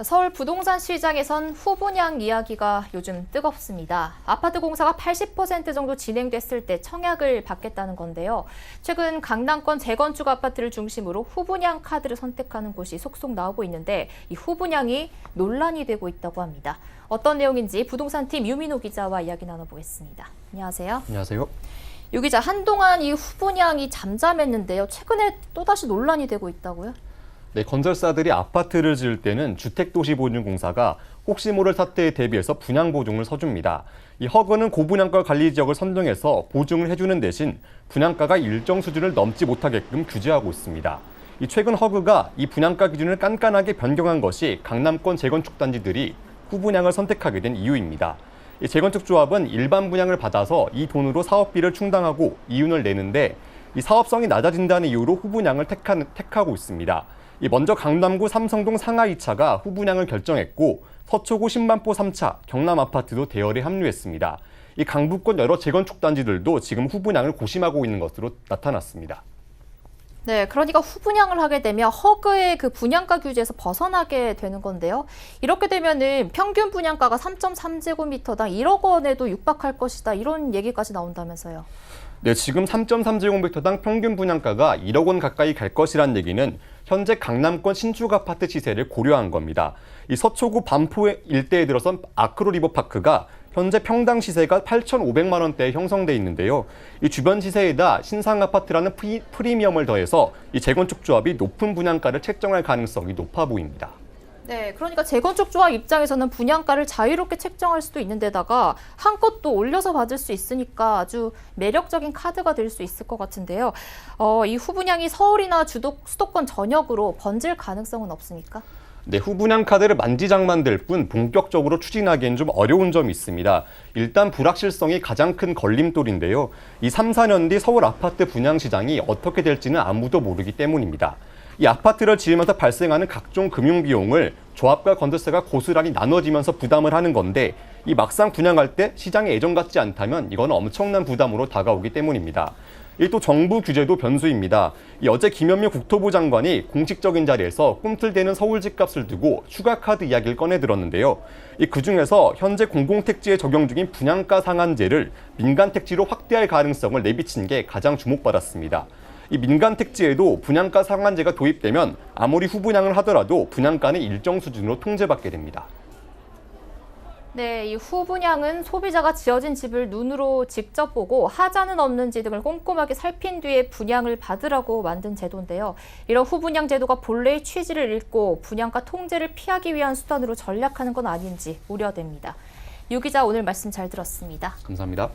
서울 부동산 시장에선 후분양 이야기가 요즘 뜨겁습니다. 아파트 공사가 80% 정도 진행됐을 때 청약을 받겠다는 건데요. 최근 강남권 재건축 아파트를 중심으로 후분양 카드를 선택하는 곳이 속속 나오고 있는데 이 후분양이 논란이 되고 있다고 합니다. 어떤 내용인지 부동산팀 유민호 기자와 이야기 나눠보겠습니다. 안녕하세요. 안녕하세요. 유 기자, 한동안 이 후분양이 잠잠했는데요. 최근에 또다시 논란이 되고 있다고요? 네, 건설사들이 아파트를 지을 때는 주택도시보증공사가 혹시 모를 사태에 대비해서 분양보증을 서줍니다. 이 허그는 고분양가 관리 지역을 선정해서 보증을 해주는 대신 분양가가 일정 수준을 넘지 못하게끔 규제하고 있습니다. 최근 허그가 이 분양가 기준을 깐깐하게 변경한 것이 강남권 재건축 단지들이 후분양을 선택하게 된 이유입니다. 이 재건축 조합은 일반 분양을 받아서 이 돈으로 사업비를 충당하고 이윤을 내는데 이 사업성이 낮아진다는 이유로 후분양을 택하고 있습니다. 먼저 강남구 삼성동 상하 2차가 후분양을 결정했고 서초구 신반포 3차, 경남 아파트도 대열에 합류했습니다. 강북권 여러 재건축 단지들도 지금 후분양을 고심하고 있는 것으로 나타났습니다. 네, 그러니까 후분양을 하게 되면 허그의 그 분양가 규제에서 벗어나게 되는 건데요. 이렇게 되면은 평균 분양가가 3.3제곱미터당 1억 원에도 육박할 것이다. 이런 얘기까지 나온다면서요. 네, 지금 3.3제곱미터당 평균 분양가가 1억 원 가까이 갈 것이란 얘기는 현재 강남권 신축 아파트 시세를 고려한 겁니다. 서초구 반포 일대에 들어선 아크로 리버파크가 현재 평당 시세가 8,500만 원대에 형성돼 있는데요. 주변 시세에다 신상 아파트라는 프리미엄을 더해서 재건축 조합이 높은 분양가를 책정할 가능성이 높아 보입니다. 네, 그러니까 재건축 조합 입장에서는 분양가를 자유롭게 책정할 수도 있는 데다가 한껏 또 올려서 받을 수 있으니까 아주 매력적인 카드가 될 수 있을 것 같은데요. 이 후분양이 서울이나 수도권 전역으로 번질 가능성은 없습니까? 네, 후분양 카드를 만지작만될 뿐 본격적으로 추진하기엔 좀 어려운 점이 있습니다. 일단 불확실성이 가장 큰 걸림돌인데요. 3, 4년 뒤 서울 아파트 분양 시장이 어떻게 될지는 아무도 모르기 때문입니다. 아파트를 지으면서 발생하는 각종 금융 비용을 조합과 건설사가 고스란히 나눠지면서 부담을 하는 건데 막상 분양할 때 시장에 예전 같지 않다면 이건 엄청난 부담으로 다가오기 때문입니다. 또 정부 규제도 변수입니다. 어제 김현미 국토부 장관이 공식적인 자리에서 꿈틀대는 서울 집값을 두고 추가 카드 이야기를 꺼내들었는데요. 그중에서 현재 공공택지에 적용 중인 분양가 상한제를 민간택지로 확대할 가능성을 내비친 게 가장 주목받았습니다. 민간 택지에도 분양가 상한제가 도입되면 아무리 후분양을 하더라도 분양가는 일정 수준으로 통제받게 됩니다. 네, 이 후분양은 소비자가 지어진 집을 눈으로 직접 보고 하자는 없는지 등을 꼼꼼하게 살핀 뒤에 분양을 받으라고 만든 제도인데요. 이런 후분양 제도가 본래의 취지를 잃고 분양가 통제를 피하기 위한 수단으로 전략하는 건 아닌지 우려됩니다. 유 기자, 오늘 말씀 잘 들었습니다. 감사합니다.